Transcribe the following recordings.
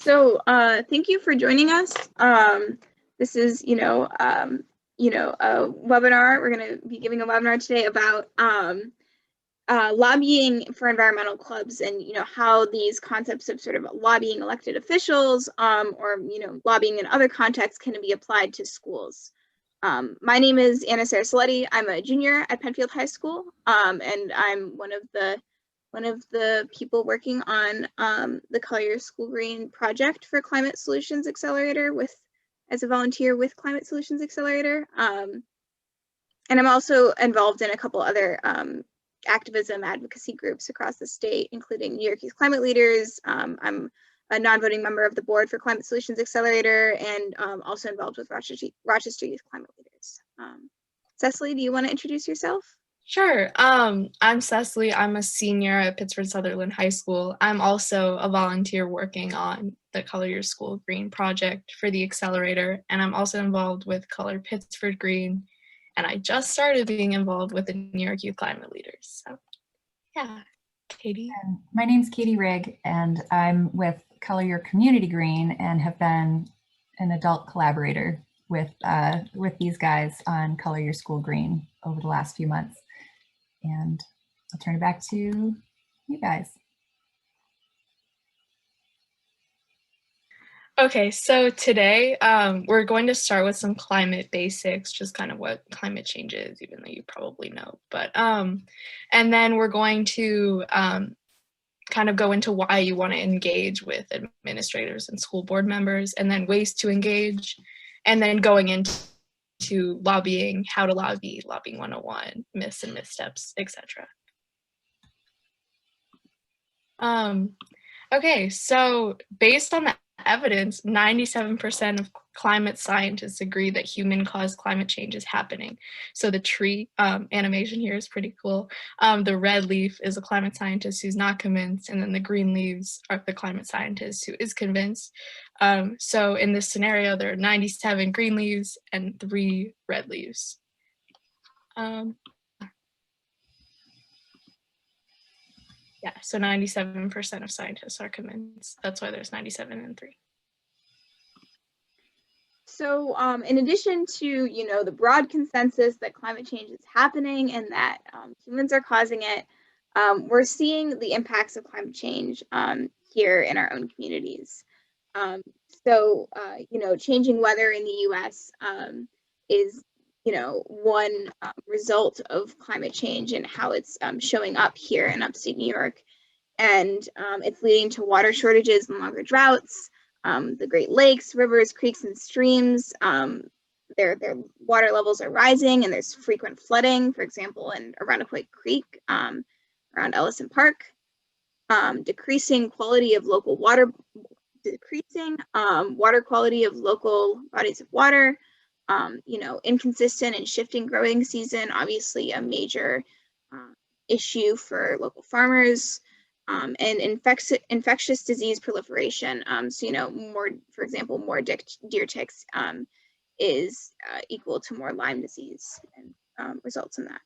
Thank you for joining us. This is, a webinar. We're going to be giving a webinar today about lobbying for environmental clubs and, how these concepts of sort of lobbying elected officials or, lobbying in other contexts can be applied to schools. My name is Anna Sarasoletti. I'm a junior at Penfield High School, and I'm one of the people working on the Collier School Green project for Climate Solutions Accelerator as a volunteer with Climate Solutions Accelerator. And I'm also involved in a couple other activism advocacy groups across the state, including New York Youth Climate Leaders. I'm a non-voting member of the board for Climate Solutions Accelerator and also involved with Rochester Youth Climate Leaders. Cecily, do you want to introduce yourself? Sure. I'm Cecily. I'm a senior at Pittsford Sutherland High School. I'm also a volunteer working on the Color Your School Green project for the Accelerator, and I'm also involved with Color Pittsford Green, and I just started being involved with the New York Youth Climate Leaders. So, yeah. Katie? My name's Katie Rigg, and I'm with Color Your Community Green and have been an adult collaborator with these guys on Color Your School Green over the last few months. And I'll turn it back to you guys. Okay, so today we're going to start with some climate basics, just kind of what climate change is, even though you probably know. But and then we're going to kind of go into why you want to engage with administrators and school board members, and then ways to engage, and then going into lobbying, how to lobby, lobbying 101, myths and missteps, etc. Okay, so based on the evidence, 97% of climate scientists agree that human-caused climate change is happening. So the tree animation here is pretty cool. The red leaf is a climate scientist who's not convinced, and then the green leaves are the climate scientist who is convinced. So in this scenario, there are 97 green leaves and 3 red leaves. Yeah, so 97% of scientists are convinced. That's why there's 97 and 3. So in addition to, the broad consensus that climate change is happening and that humans are causing it, we're seeing the impacts of climate change here in our own communities. Changing weather in the US is, one result of climate change and how it's showing up here in upstate New York. And it's leading to water shortages and longer droughts. The Great Lakes, rivers, creeks, and streams, their water levels are rising, and there's frequent flooding, for example, in Arundequoit Creek around Ellison Park. Decreasing quality of local water, water quality of local bodies of water, inconsistent and shifting growing season, obviously a major issue for local farmers. And infectious disease proliferation. For example, more deer ticks is equal to more Lyme disease and results in that.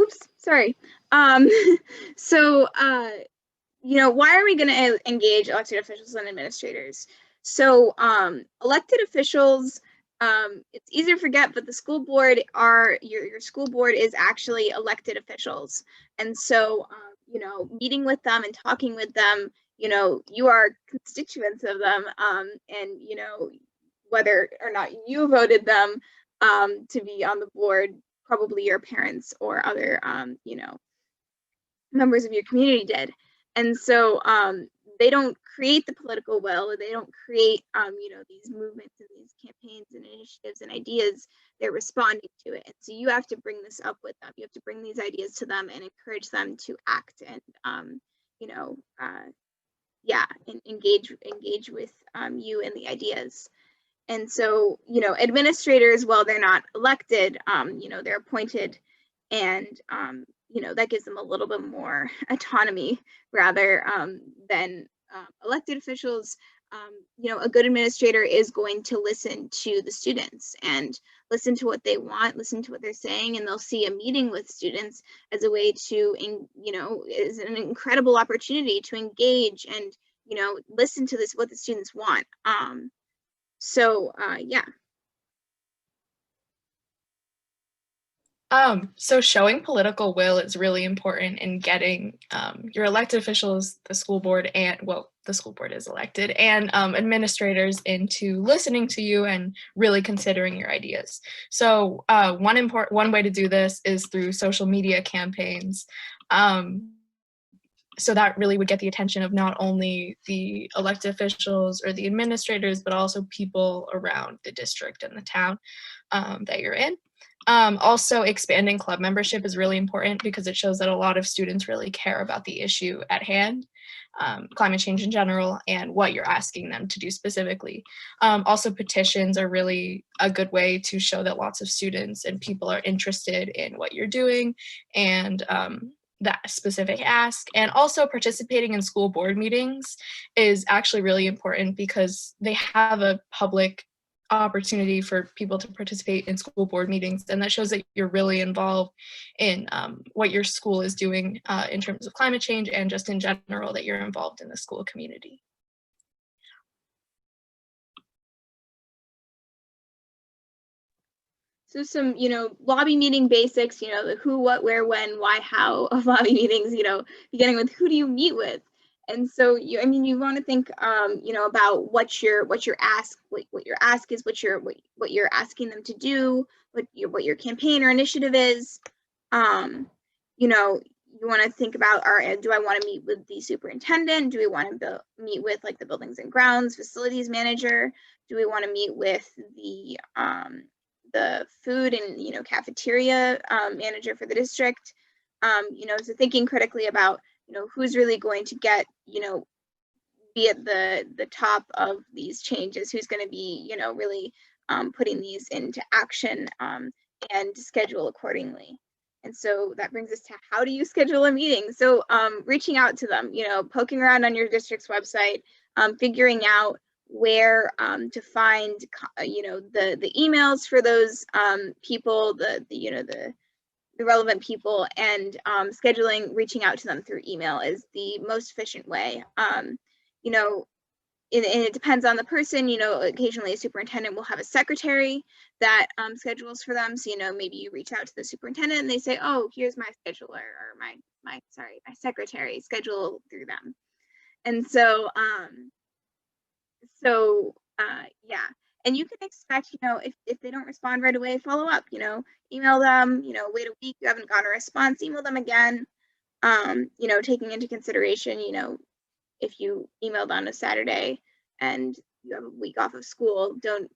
Oops, sorry. Why are we going to engage elected officials and administrators? So elected officials, it's easy to forget, but the school board your school board is actually elected officials. And so, meeting with them and talking with them, you are constituents of them, and, whether or not you voted them to be on the board, probably your parents or other, members of your community did. And so they don't create the political will, they don't create, these movements and these campaigns and initiatives and ideas, they're responding to it. And so you have to bring this up with them. You have to bring these ideas to them and encourage them to act and, and engage with you and the ideas. And so, administrators, well, they're not elected, they're appointed, and, that gives them a little bit more autonomy rather than elected officials. you know, a good administrator is going to listen to the students and listen to what they want, listen to what they're saying, and they'll see a meeting with students as a way to, you know, is an incredible opportunity to engage and, you know, listen to what the students want. Yeah. So showing political will is really important in getting your elected officials, the school board, and well, the school board is elected, and administrators into listening to you and really considering your ideas. So one way to do this is through social media campaigns. So that really would get the attention of not only the elected officials or the administrators, but also people around the district and the town that you're in. Also, expanding club membership is really important because it shows that a lot of students really care about the issue at hand, climate change in general, and what you're asking them to do specifically. Also, petitions are really a good way to show that lots of students and people are interested in what you're doing and that specific ask. And also participating in school board meetings is actually really important because they have a public opportunity for people to participate in school board meetings, and that shows that you're really involved in what your school is doing in terms of climate change and just in general that you're involved in the school community. So some, you know, lobby meeting basics, you know, the who, what, where, when, why, how of lobby meetings, you know, beginning with who do you meet with? And so you, I mean, you want to think, you know, about what your ask, what your ask is, what you're asking them to do, what your campaign or initiative is. You know, you want to think about, do I want to meet with the superintendent? Do we want to meet with like the buildings and grounds facilities manager? Do we want to meet with the food and, you know, cafeteria manager for the district? You know, so thinking critically about, you know, who's really going to get, you know, be at the top of these changes, who's going to be, you know, really putting these into action and schedule accordingly. And so that brings us to how do you schedule a meeting? So reaching out to them, you know, poking around on your district's website, figuring out where to find, you know, the emails for those people, you know, the relevant people, and scheduling, reaching out to them through email is the most efficient way. You know, and it depends on the person. You know, occasionally a superintendent will have a secretary that schedules for them. So, you know, maybe you reach out to the superintendent and they say, oh, here's my scheduler, or my secretary, schedule through them. And so, yeah. And you can expect, you know, if they don't respond right away, follow up, you know, email them, you know, wait a week, you haven't gotten a response, email them again. You know, taking into consideration, you know, if you emailed on a Saturday and you have a week off of school, don't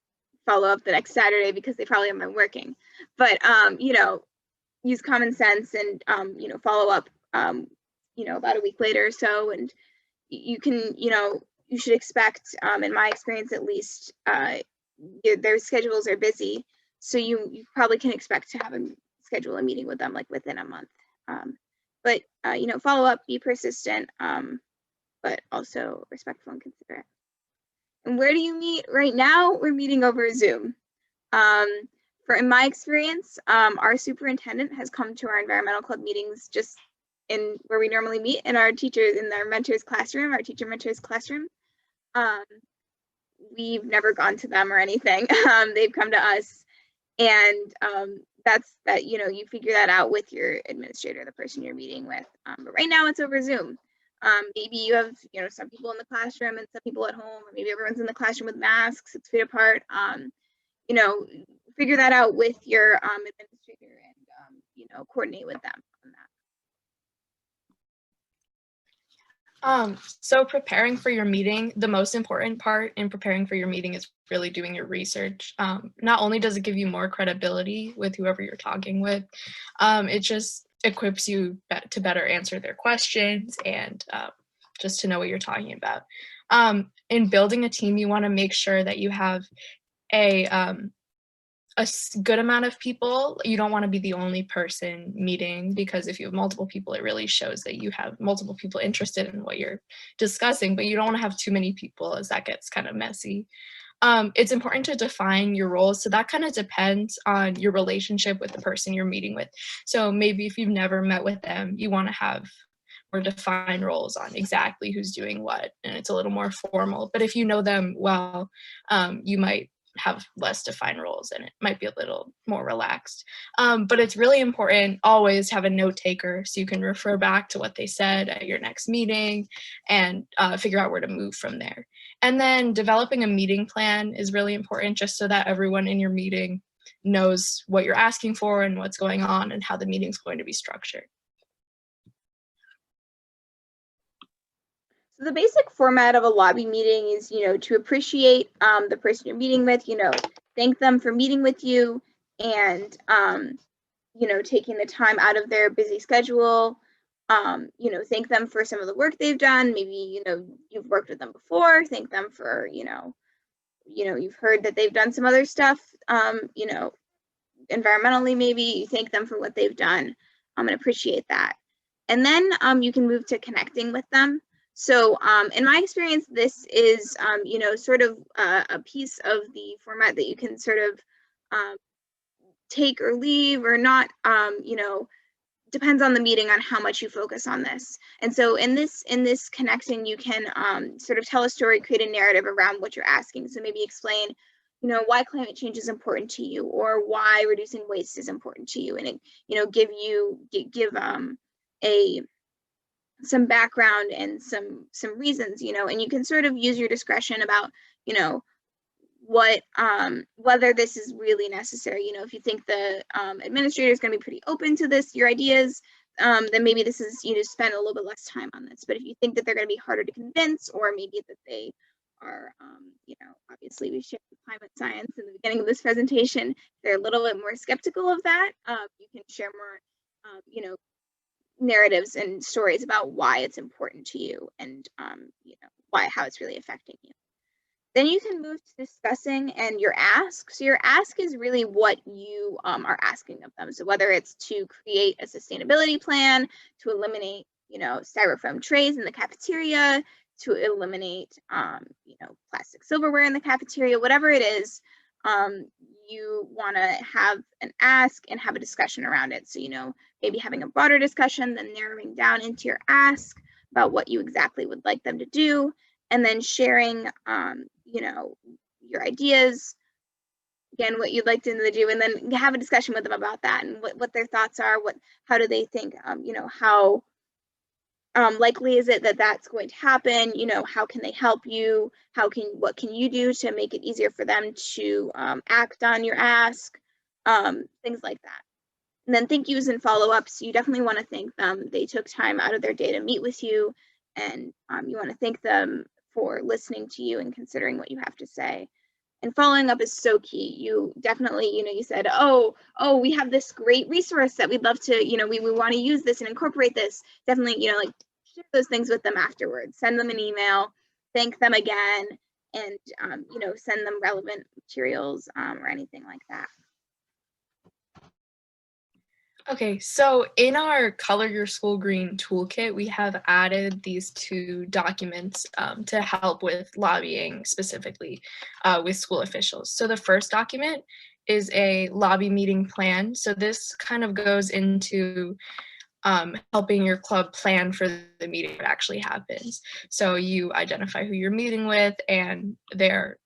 follow up the next Saturday because they probably haven't been working. But, you know, use common sense and, you know, follow up, you know, about a week later or so. And you can, you know, you should expect, in my experience at least, their schedules are busy. So you probably can expect to have schedule a meeting with them like within a month. But, you know, follow up, be persistent, but also respectful and considerate. And where do you meet? Right now, we're meeting over Zoom. In my experience, our superintendent has come to our environmental club meetings just in where we normally meet in our mentors classroom, our teacher mentors classroom. We've never gone to them or anything. They've come to us, and that, you know, you figure that out with your administrator, the person you're meeting with. But right now it's over Zoom. Maybe you have, you know, some people in the classroom and some people at home, or maybe everyone's in the classroom with masks 6 feet apart. You know, figure that out with your administrator and, you know, coordinate with them on that. So preparing for your meeting, the most important part in preparing for your meeting is really doing your research. Not only does it give you more credibility with whoever you're talking with, it just equips you to better answer their questions and just to know what you're talking about. In building a team, you want to make sure that you have a good amount of people. You don't want to be the only person meeting, because if you have multiple people, it really shows that you have multiple people interested in what you're discussing, but you don't want to have too many people, as that gets kind of messy. It's important to define your roles. So that kind of depends on your relationship with the person you're meeting with. So maybe if you've never met with them, you want to have more defined roles on exactly who's doing what, and it's a little more formal. But if you know them well, you might have less defined roles and it might be a little more relaxed. But it's really important always have a note taker so you can refer back to what they said at your next meeting and figure out where to move from there. And then developing a meeting plan is really important, just so that everyone in your meeting knows what you're asking for and what's going on and how the meeting's going to be structured. So the basic format of a lobby meeting is, to appreciate the person you're meeting with, thank them for meeting with you and, taking the time out of their busy schedule, thank them for some of the work they've done. Maybe, you've worked with them before, thank them for, you've heard that they've done some other stuff, environmentally, maybe you thank them for what they've done, and appreciate that. And then you can move to connecting with them. So in my experience, this is, sort of a piece of the format that you can sort of take or leave or not, depends on the meeting on how much you focus on this. And so in this connecting, you can sort of tell a story, create a narrative around what you're asking. So maybe explain, why climate change is important to you, or why reducing waste is important to you, and it, give some background and some reasons, and you can sort of use your discretion about, what whether this is really necessary. If you think the administrator is going to be pretty open to this, your ideas, then maybe this is, you just spend a little bit less time on this. But if you think that they're going to be harder to convince, or maybe that they are, obviously we shared climate science in the beginning of this presentation, they're a little bit more skeptical of that, you can share more, narratives and stories about why it's important to you and, how it's really affecting you. Then you can move to discussing and your ask. So your ask is really what you are asking of them. So whether it's to create a sustainability plan, to eliminate, styrofoam trays in the cafeteria, to eliminate, plastic silverware in the cafeteria, whatever it is, you want to have an ask and have a discussion around it. So, maybe having a broader discussion, then narrowing down into your ask about what you exactly would like them to do, and then sharing, your ideas, again, what you'd like them to do, and then have a discussion with them about that and what their thoughts are, how do they think, how likely is it that that's going to happen, how can they help you, what can you do to make it easier for them to act on your ask, things like that. And then thank yous and follow-ups, you definitely want to thank them. They took time out of their day to meet with you, and you want to thank them for listening to you and considering what you have to say. And following up is so key. You definitely, you said, oh, we have this great resource that we'd love to, we want to use this and incorporate this. Definitely, share those things with them afterwards. Send them an email, thank them again, and, send them relevant materials or anything like that. Okay, so in our Color Your School Green toolkit, we have added these 2 documents to help with lobbying, specifically with school officials. So the first document is a lobby meeting plan. So this kind of goes into helping your club plan for the meeting that actually happens. So you identify who you're meeting with and their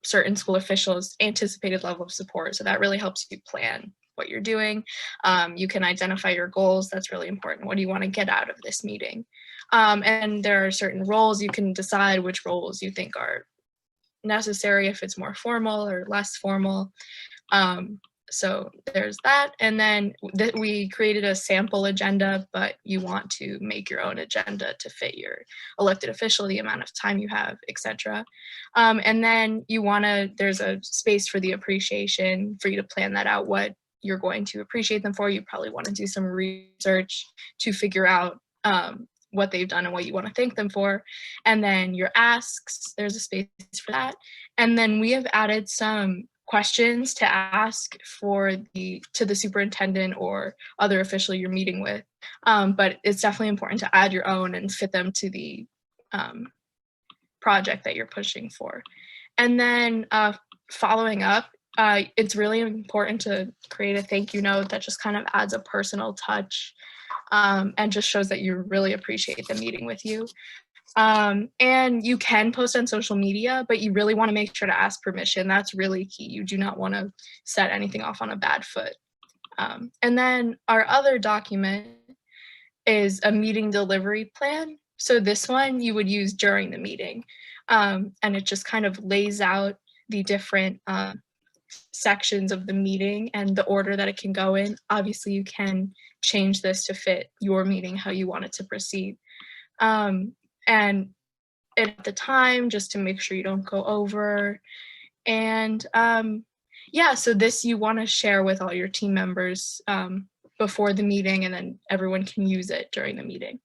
certain school officials' anticipated level of support. So that really helps you plan what you're doing. You can identify your goals. That's really important. What do you want to get out of this meeting? And there are certain roles. You can decide which roles you think are necessary, if it's more formal or less formal. So there's that. And then we created a sample agenda, but you want to make your own agenda to fit your elected official, the amount of time you have, etc. And then there's a space for the appreciation for you to plan that out, what you're going to appreciate them for. You probably want to do some research to figure out what they've done and what you want to thank them for. And then your asks, there's a space for that. And then we have added some questions to ask to the superintendent or other official you're meeting with. But it's definitely important to add your own and fit them to the project that you're pushing for. And then following up, it's really important to create a thank you note that just kind of adds a personal touch and just shows that you really appreciate the meeting with you. And you can post on social media, but you really want to make sure to ask permission. That's really key. You do not want to set anything off on a bad foot. And then our other document is a meeting delivery plan. So this one you would use during the meeting. And it just kind of lays out the different sections of the meeting and the order that it can go in. Obviously, you can change this to fit your meeting, how you want it to proceed. And at the time, just to make sure you don't go over. And yeah, so this you want to share with all your team members before the meeting, and then everyone can use it during the meeting.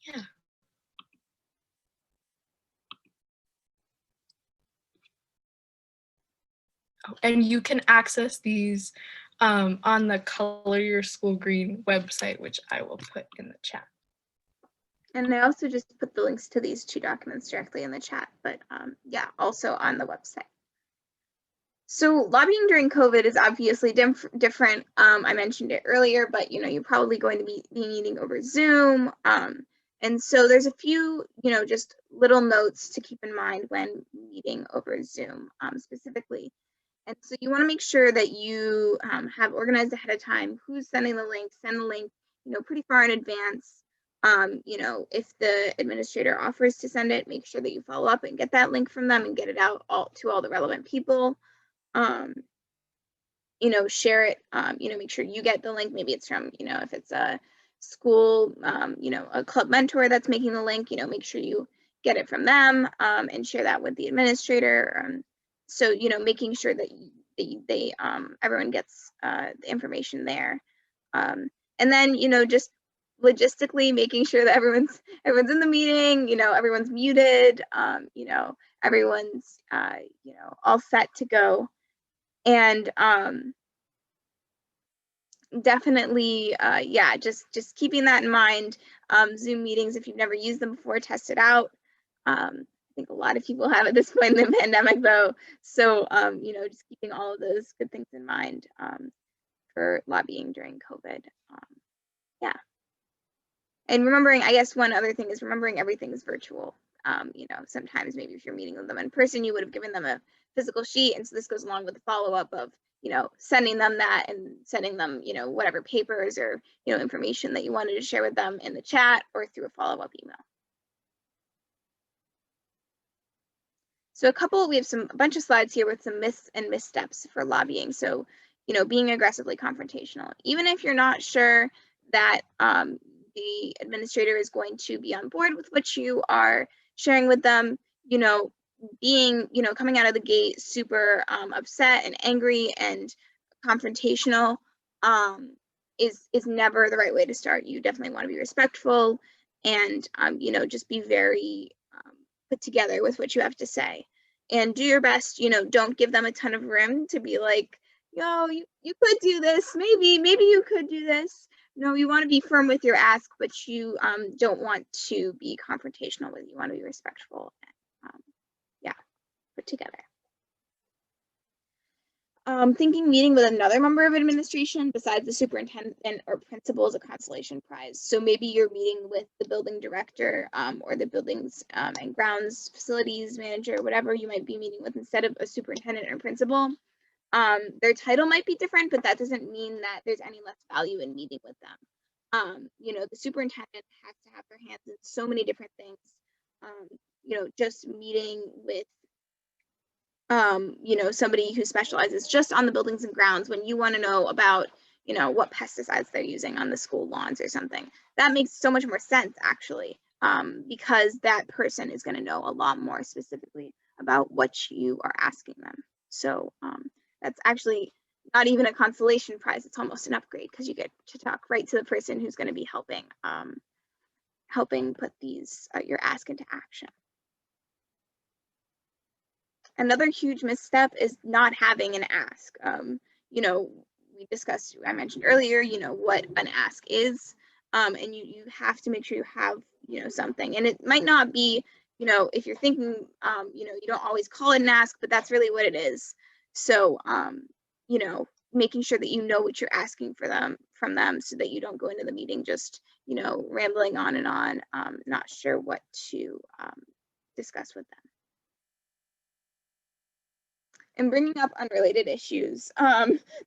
Yeah. Oh, and you can access these on the Color Your School Green website, which I will put in the chat. And I also just put the links to these 2 documents directly in the chat, but yeah, also on the website. So lobbying during COVID is obviously different. I mentioned it earlier, but you're probably going to be meeting over Zoom. And so there's a few, just little notes to keep in mind when meeting over Zoom specifically. And so you want to make sure that you have organized ahead of time who's sending the link, send the link, pretty far in advance. If the administrator offers to send it, make sure that you follow up and get that link from them and get it out to all the relevant people. Share it, make sure you get the link. Maybe it's from, if it's a school, a club mentor that's making the link, make sure you get it from them and share that with the administrator. So, making sure that they everyone gets the information there. And then, just logistically making sure that everyone's in the meeting, everyone's muted, everyone's, all set to go. And definitely, yeah, just keeping that in mind. Zoom meetings, if you've never used them before, test it out. I think a lot of people have at this point in the pandemic, though. So, just keeping all of those good things in mind for lobbying during COVID. Yeah. And remembering, I guess one other thing is remembering everything is virtual. Sometimes maybe if you're meeting with them in person, you would have given them a physical sheet. And so this goes along with the follow-up of, sending them that and sending them, whatever papers or, information that you wanted to share with them in the chat or through a follow-up email. So we have a bunch of slides here with some myths and missteps for lobbying. So, being aggressively confrontational, even if you're not sure that the administrator is going to be on board with what you are sharing with them, being, coming out of the gate super upset and angry and confrontational is never the right way to start. You definitely want to be respectful and, just be very put together with what you have to say. And do your best, don't give them a ton of room to be like, yo, you could do this, maybe you could do this. No, you want to be firm with your ask, but you don't want to be confrontational with it. You want to be respectful and, yeah, put together. Thinking meeting with another member of administration besides the superintendent or principal is a consolation prize. So maybe you're meeting with the building director or the buildings and grounds facilities manager, whatever you might be meeting with instead of a superintendent or principal. Their title might be different, but that doesn't mean that there's any less value in meeting with them. The superintendent has to have their hands in so many different things. Just meeting with somebody who specializes just on the buildings and grounds when you want to know about, what pesticides they're using on the school lawns or something. That makes so much more sense, actually, because that person is going to know a lot more specifically about what you are asking them. So that's actually not even a consolation prize. It's almost an upgrade because you get to talk right to the person who's going to be helping put these your ask into action. Another huge misstep is not having an ask. You know, we discussed, I mentioned earlier, you know, what an ask is. And you have to make sure you have, you know, something. And it might not be, you know, if you're thinking, you know, you don't always call it an ask, but that's really what it is. So, you know, making sure that you know what you're asking from them so that you don't go into the meeting just, you know, rambling on and on, not sure what to discuss with them. And bringing up unrelated issues.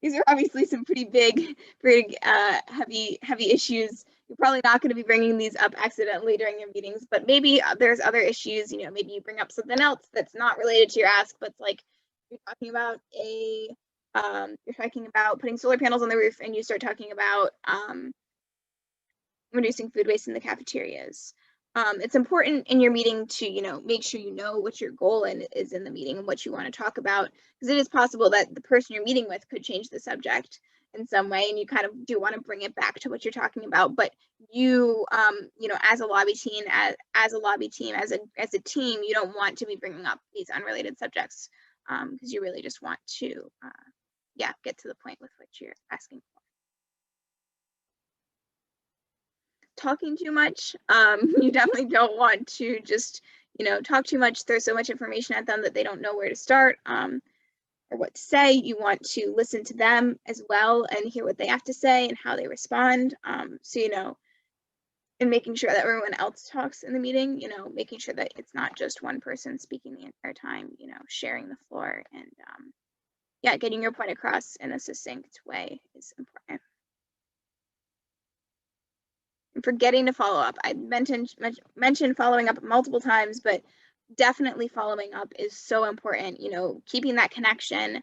These are obviously some pretty big, heavy issues. You're probably not going to be bringing these up accidentally during your meetings, but maybe there's other issues. You know, maybe you bring up something else that's not related to your ask, but it's like you're talking about you're talking about putting solar panels on the roof, and you start talking about reducing food waste in the cafeterias. It's important in your meeting to, you know, make sure you know what your goal is in the meeting and what you want to talk about, because it is possible that the person you're meeting with could change the subject in some way, and you kind of do want to bring it back to what you're talking about. But you, you know, as a lobby team, as a team, you don't want to be bringing up these unrelated subjects, because you really just want to, yeah, get to the point with what you're asking for. Talking too much. You definitely don't want to just, you know, talk too much, throw so much information at them that they don't know where to start or what to say. You want to listen to them as well and hear what they have to say and how they respond. So, you know, and making sure that everyone else talks in the meeting, you know, making sure that it's not just one person speaking the entire time, you know, sharing the floor, and yeah, getting your point across in a succinct way is important. Forgetting to follow up. I mentioned following up multiple times, but definitely following up is so important. You know, keeping that connection,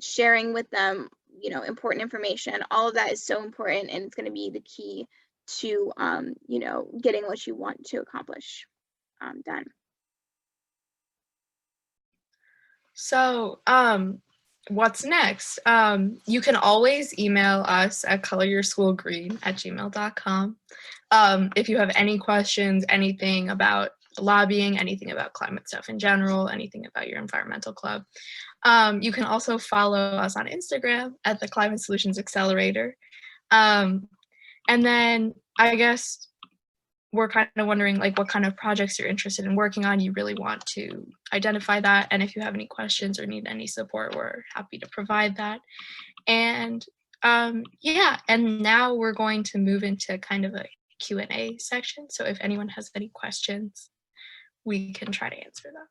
sharing with them, you know, important information. All of that is so important, and it's going to be the key to, you know, getting what you want to accomplish done. So, what's next? You can always email us at coloryourschoolgreen@gmail.com. If you have any questions, anything about lobbying, anything about climate stuff in general, anything about your environmental club. You can also follow us on Instagram at the Climate Solutions Accelerator. And then I guess we're kind of wondering like what kind of projects you're interested in working on. You really want to identify that. And if you have any questions or need any support, we're happy to provide that. And yeah, and now we're going to move into kind of a Q&A section. So if anyone has any questions, we can try to answer them.